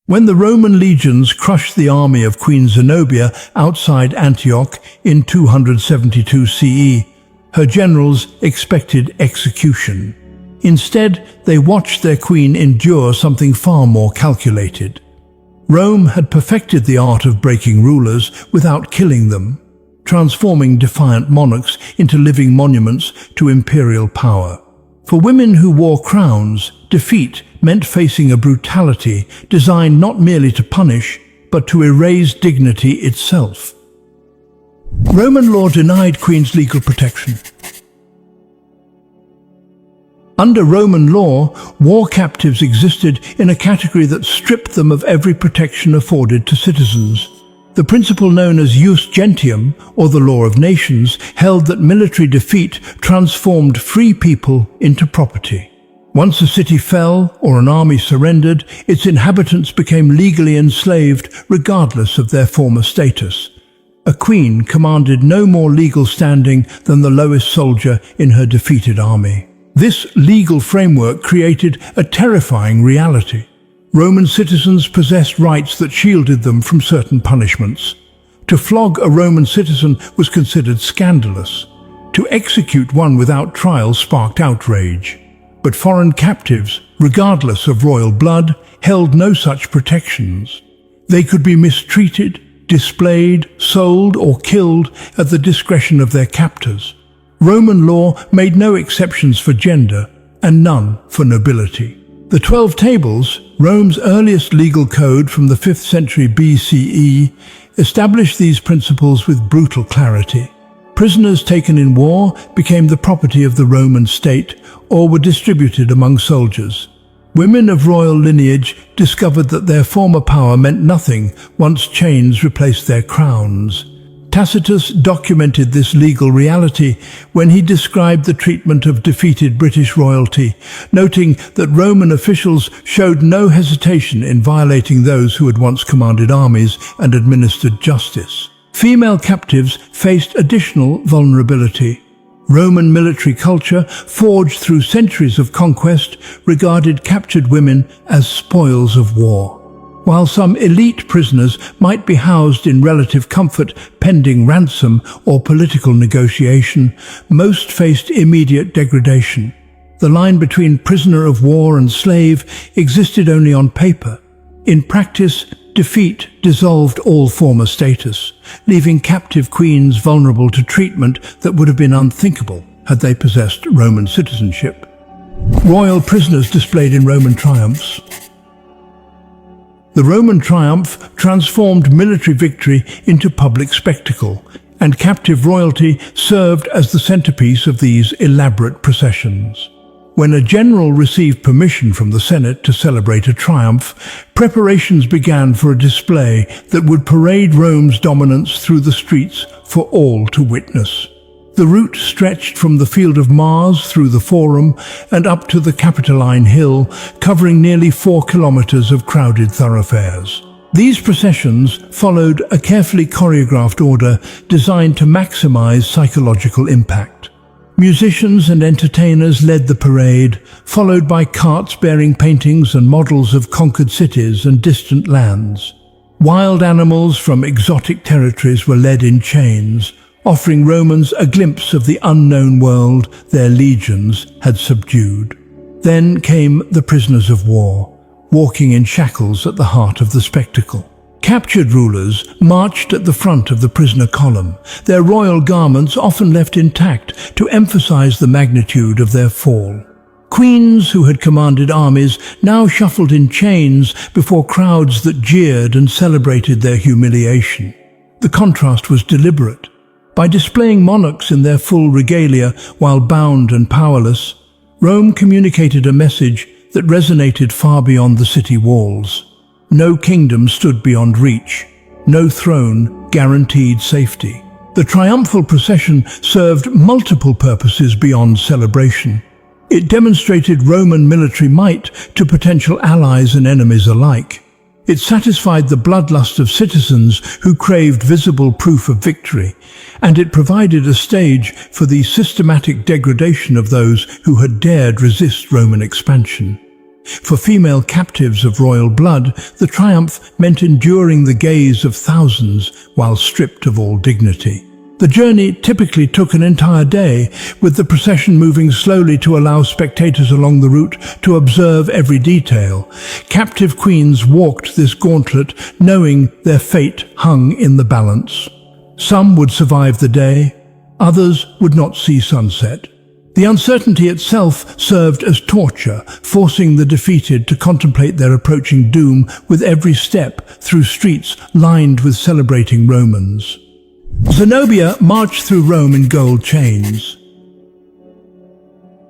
When the Roman legions crushed the army of Queen Zenobia outside Antioch in 272 CE, her generals expected execution. Instead, they watched their queen endure something far more calculated. Rome had perfected the art of breaking rulers without killing them, transforming defiant monarchs into living monuments to imperial power. For women who wore crowns, defeat meant facing a brutality designed not merely to punish, but to erase dignity itself. Roman law denied queens legal protection. Under Roman law, war captives existed in a category that stripped them of every protection afforded to citizens. The principle known as jus gentium, or the law of nations, held that military defeat transformed free people into property. Once a city fell or an army surrendered, its inhabitants became legally enslaved regardless of their former status. A queen commanded no more legal standing than the lowest soldier in her defeated army. This legal framework created a terrifying reality. Roman citizens possessed rights that shielded them from certain punishments. To flog a Roman citizen was considered scandalous. To execute one without trial sparked outrage. But foreign captives, regardless of royal blood, held no such protections. They could be mistreated, displayed, sold, or killed at the discretion of their captors. Roman law made no exceptions for gender and none for nobility. The 12 Tables, Rome's earliest legal code from the 5th century BCE, established these principles with brutal clarity. Prisoners taken in war became the property of the Roman state or were distributed among soldiers. Women of royal lineage discovered that their former power meant nothing once chains replaced their crowns. Tacitus documented this legal reality when he described the treatment of defeated British royalty, noting that Roman officials showed no hesitation in violating those who had once commanded armies and administered justice. Female captives faced additional vulnerability. Roman military culture, forged through centuries of conquest, regarded captured women as spoils of war. While some elite prisoners might be housed in relative comfort pending ransom or political negotiation, most faced immediate degradation. The line between prisoner of war and slave existed only on paper. In practice, defeat dissolved all former status, leaving captive queens vulnerable to treatment that would have been unthinkable had they possessed Roman citizenship. Royal prisoners displayed in Roman triumphs. The Roman triumph transformed military victory into public spectacle, and captive royalty served as the centerpiece of these elaborate processions. When a general received permission from the Senate to celebrate a triumph, preparations began for a display that would parade Rome's dominance through the streets for all to witness. The route stretched from the Field of Mars through the Forum and up to the Capitoline Hill, covering nearly 4 kilometers of crowded thoroughfares. These processions followed a carefully choreographed order designed to maximize psychological impact. Musicians and entertainers led the parade, followed by carts bearing paintings and models of conquered cities and distant lands. Wild animals from exotic territories were led in chains, offering Romans a glimpse of the unknown world their legions had subdued. Then came the prisoners of war, walking in shackles at the heart of the spectacle. Captured rulers marched at the front of the prisoner column, their royal garments often left intact to emphasize the magnitude of their fall. Queens who had commanded armies now shuffled in chains before crowds that jeered and celebrated their humiliation. The contrast was deliberate. By displaying monarchs in their full regalia while bound and powerless, Rome communicated a message that resonated far beyond the city walls. No kingdom stood beyond reach. No throne guaranteed safety. The triumphal procession served multiple purposes beyond celebration. It demonstrated Roman military might to potential allies and enemies alike. It satisfied the bloodlust of citizens who craved visible proof of victory, and it provided a stage for the systematic degradation of those who had dared resist Roman expansion. For female captives of royal blood, the triumph meant enduring the gaze of thousands while stripped of all dignity. The journey typically took an entire day, with the procession moving slowly to allow spectators along the route to observe every detail. Captive queens walked this gauntlet, knowing their fate hung in the balance. Some would survive the day, others would not see sunset. The uncertainty itself served as torture, forcing the defeated to contemplate their approaching doom with every step through streets lined with celebrating Romans. Zenobia marched through Rome in gold chains.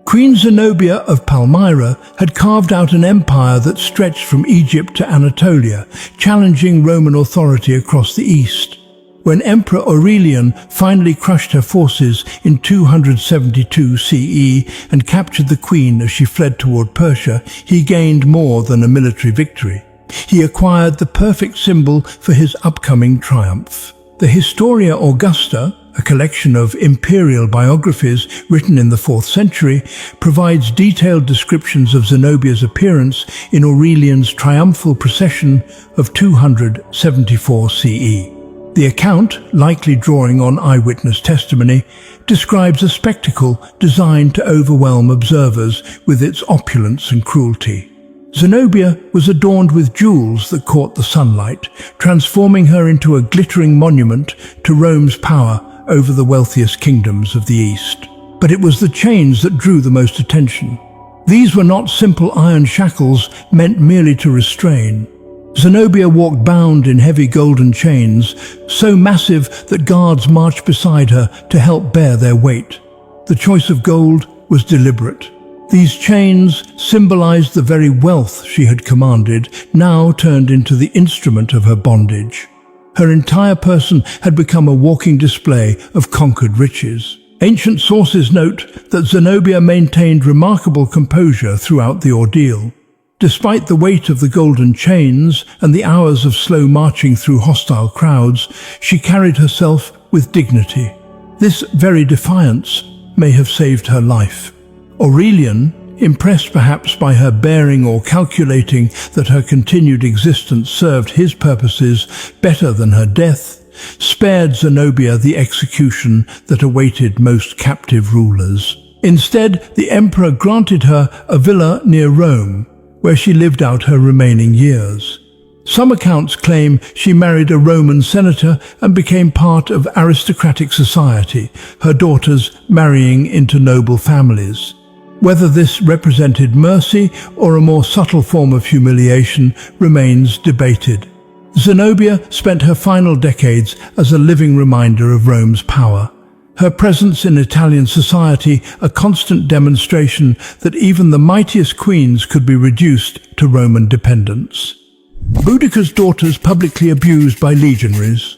Queen Zenobia of Palmyra had carved out an empire that stretched from Egypt to Anatolia, challenging Roman authority across the east. When Emperor Aurelian finally crushed her forces in 272 CE and captured the queen as she fled toward Persia, he gained more than a military victory. He acquired the perfect symbol for his upcoming triumph. The Historia Augusta, a collection of imperial biographies written in the 4th century, provides detailed descriptions of Zenobia's appearance in Aurelian's triumphal procession of 274 CE. The account, likely drawing on eyewitness testimony, describes a spectacle designed to overwhelm observers with its opulence and cruelty. Zenobia was adorned with jewels that caught the sunlight, transforming her into a glittering monument to Rome's power over the wealthiest kingdoms of the East. But it was the chains that drew the most attention. These were not simple iron shackles meant merely to restrain. Zenobia walked bound in heavy golden chains, so massive that guards marched beside her to help bear their weight. The choice of gold was deliberate. These chains symbolized the very wealth she had commanded, now turned into the instrument of her bondage. Her entire person had become a walking display of conquered riches. Ancient sources note that Zenobia maintained remarkable composure throughout the ordeal. Despite the weight of the golden chains and the hours of slow marching through hostile crowds, she carried herself with dignity. This very defiance may have saved her life. Aurelian, impressed perhaps by her bearing or calculating that her continued existence served his purposes better than her death, spared Zenobia the execution that awaited most captive rulers. Instead, the emperor granted her a villa near Rome, where she lived out her remaining years. Some accounts claim she married a Roman senator and became part of aristocratic society, her daughters marrying into noble families. Whether this represented mercy or a more subtle form of humiliation remains debated. Zenobia spent her final decades as a living reminder of Rome's power. Her presence in Italian society a constant demonstration that even the mightiest queens could be reduced to Roman dependence. Boudica's daughters publicly abused by legionaries.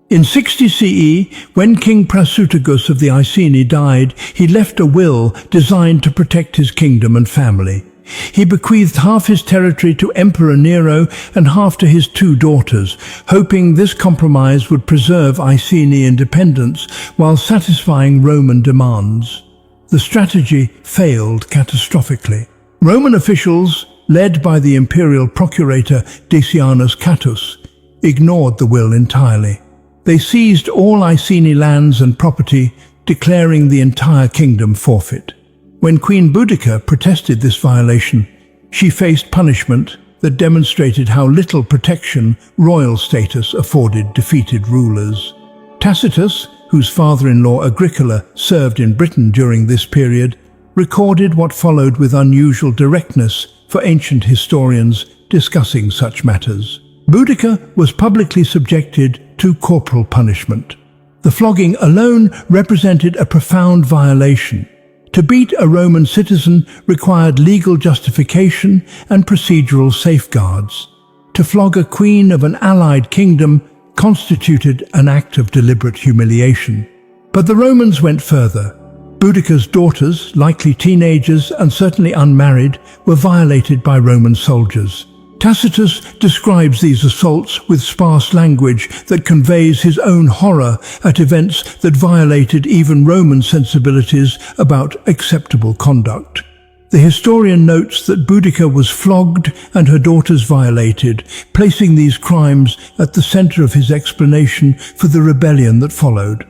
In 60 CE, when King Prasutagus of the Iceni died, he left a will designed to protect his kingdom and family. He bequeathed half his territory to Emperor Nero and half to his 2 daughters, hoping this compromise would preserve Iceni independence while satisfying Roman demands. The strategy failed catastrophically. Roman officials, led by the imperial procurator Decianus Catus, ignored the will entirely. They seized all Iceni lands and property, declaring the entire kingdom forfeit. When Queen Boudica protested this violation, she faced punishment that demonstrated how little protection royal status afforded defeated rulers. Tacitus, whose father-in-law Agricola served in Britain during this period, recorded what followed with unusual directness for ancient historians discussing such matters. Boudica was publicly subjected to corporal punishment. The flogging alone represented a profound violation. To beat a Roman citizen required legal justification and procedural safeguards. To flog a queen of an allied kingdom constituted an act of deliberate humiliation. But the Romans went further. Boudica's daughters, likely teenagers and certainly unmarried, were violated by Roman soldiers. Tacitus describes these assaults with sparse language that conveys his own horror at events that violated even Roman sensibilities about acceptable conduct. The historian notes that Boudica was flogged and her daughters violated, placing these crimes at the center of his explanation for the rebellion that followed.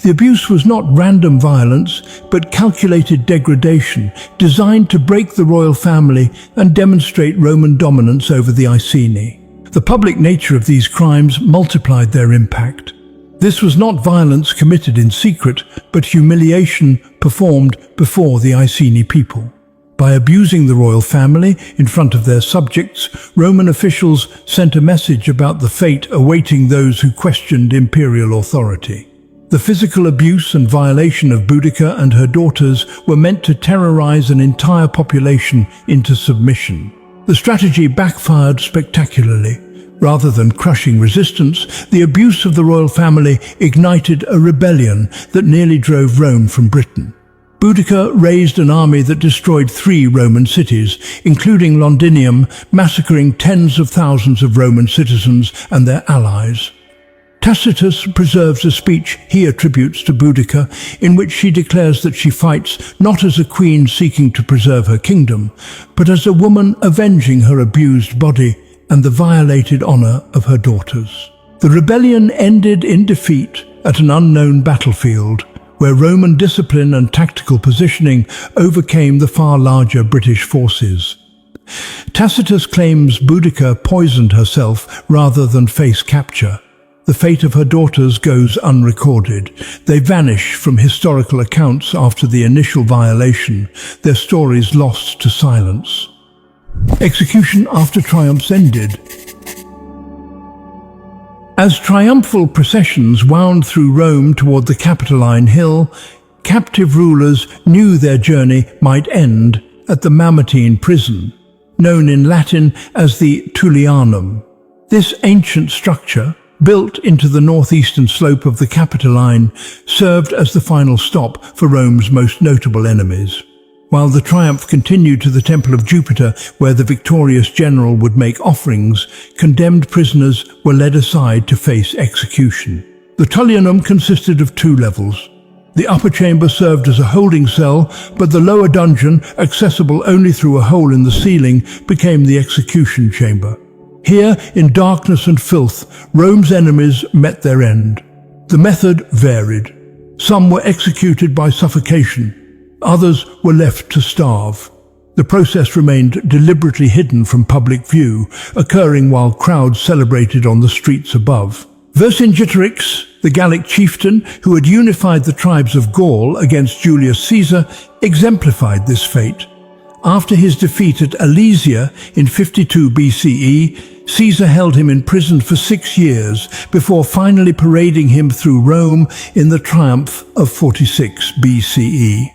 The abuse was not random violence, but calculated degradation, designed to break the royal family and demonstrate Roman dominance over the Iceni. The public nature of these crimes multiplied their impact. This was not violence committed in secret, but humiliation performed before the Iceni people. By abusing the royal family in front of their subjects, Roman officials sent a message about the fate awaiting those who questioned imperial authority. The physical abuse and violation of Boudica and her daughters were meant to terrorize an entire population into submission. The strategy backfired spectacularly. Rather than crushing resistance, the abuse of the royal family ignited a rebellion that nearly drove Rome from Britain. Boudica raised an army that destroyed 3 Roman cities, including Londinium, massacring tens of thousands of Roman citizens and their allies. Tacitus preserves a speech he attributes to Boudica, in which she declares that she fights not as a queen seeking to preserve her kingdom, but as a woman avenging her abused body and the violated honor of her daughters. The rebellion ended in defeat at an unknown battlefield, where Roman discipline and tactical positioning overcame the far larger British forces. Tacitus claims Boudica poisoned herself rather than face capture. The fate of her daughters goes unrecorded. They vanish from historical accounts after the initial violation, their stories lost to silence. Execution after triumphs ended. As triumphal processions wound through Rome toward the Capitoline Hill, captive rulers knew their journey might end at the Mamertine prison, known in Latin as the Tullianum. This ancient structure, built into the northeastern slope of the Capitoline, served as the final stop for Rome's most notable enemies. While the triumph continued to the Temple of Jupiter, where the victorious general would make offerings, condemned prisoners were led aside to face execution. The Tullianum consisted of 2 levels. The upper chamber served as a holding cell, but the lower dungeon, accessible only through a hole in the ceiling, became the execution chamber. Here, in darkness and filth, Rome's enemies met their end. The method varied. Some were executed by suffocation. Others were left to starve. The process remained deliberately hidden from public view, occurring while crowds celebrated on the streets above. Vercingetorix, the Gallic chieftain who had unified the tribes of Gaul against Julius Caesar, exemplified this fate. After his defeat at Alesia in 52 BCE, Caesar held him in prison for 6 years before finally parading him through Rome in the triumph of 46 BCE.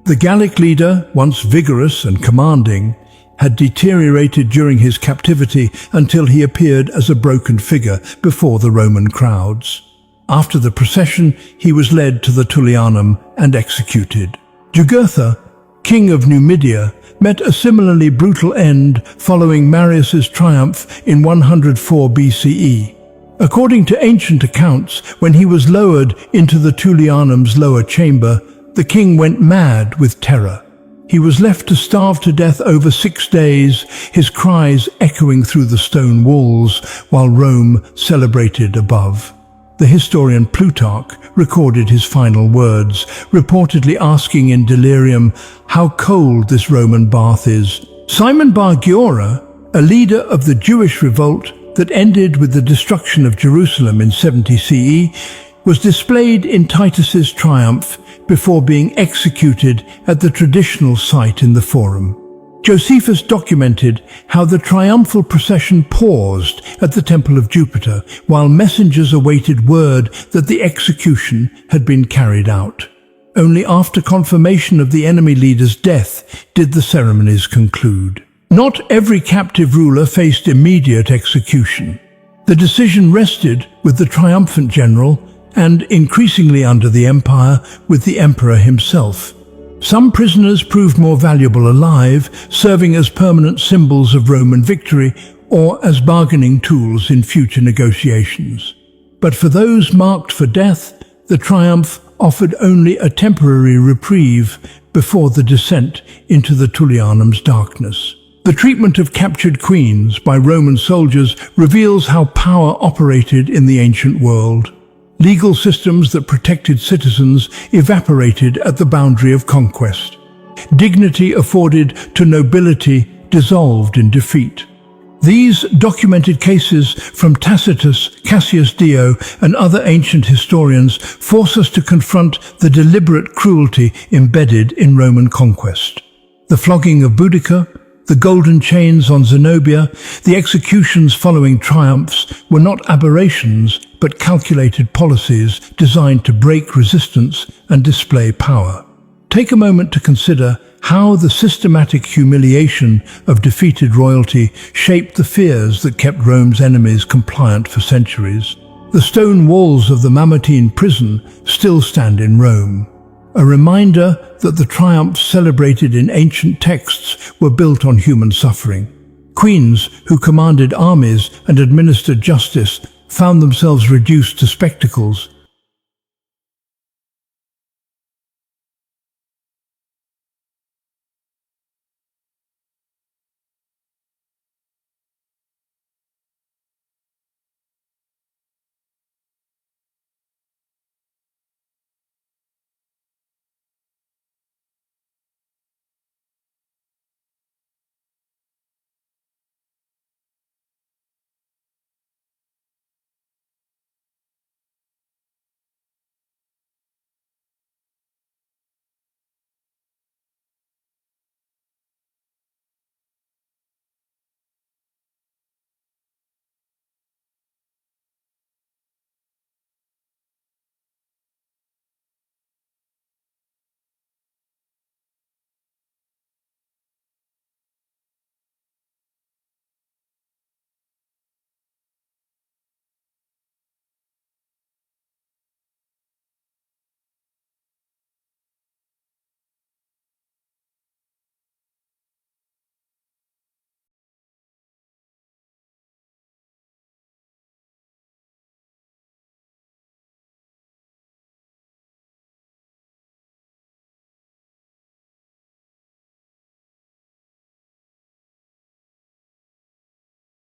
The Gallic leader, once vigorous and commanding, had deteriorated during his captivity until he appeared as a broken figure before the Roman crowds. After the procession, he was led to the Tullianum and executed. Jugurtha, king of Numidia, met a similarly brutal end following Marius's triumph in 104 BCE. According to ancient accounts, when he was lowered into the Tullianum's lower chamber, the king went mad with terror. He was left to starve to death over 6 days, his cries echoing through the stone walls while Rome celebrated above. The historian Plutarch recorded his final words, reportedly asking in delirium how cold this Roman bath is. Simon Bar Giora, a leader of the Jewish revolt that ended with the destruction of Jerusalem in 70 CE, was displayed in Titus's triumph before being executed at the traditional site in the Forum. Josephus documented how the triumphal procession paused at the Temple of Jupiter while messengers awaited word that the execution had been carried out. Only after confirmation of the enemy leader's death did the ceremonies conclude. Not every captive ruler faced immediate execution. The decision rested with the triumphant general and, increasingly under the empire, with the emperor himself. Some prisoners proved more valuable alive, serving as permanent symbols of Roman victory or as bargaining tools in future negotiations. But for those marked for death, the triumph offered only a temporary reprieve before the descent into the Tullianum's darkness. The treatment of captured queens by Roman soldiers reveals how power operated in the ancient world. Legal systems that protected citizens evaporated at the boundary of conquest. Dignity afforded to nobility dissolved in defeat. These documented cases from Tacitus, Cassius Dio, and other ancient historians force us to confront the deliberate cruelty embedded in Roman conquest. The flogging of Boudica, the golden chains on Zenobia, the executions following triumphs were not aberrations but calculated policies designed to break resistance and display power. Take a moment to consider how the systematic humiliation of defeated royalty shaped the fears that kept Rome's enemies compliant for centuries. The stone walls of the Mamertine prison still stand in Rome, a reminder that the triumphs celebrated in ancient texts were built on human suffering. Queens who commanded armies and administered justice found themselves reduced to spectacles,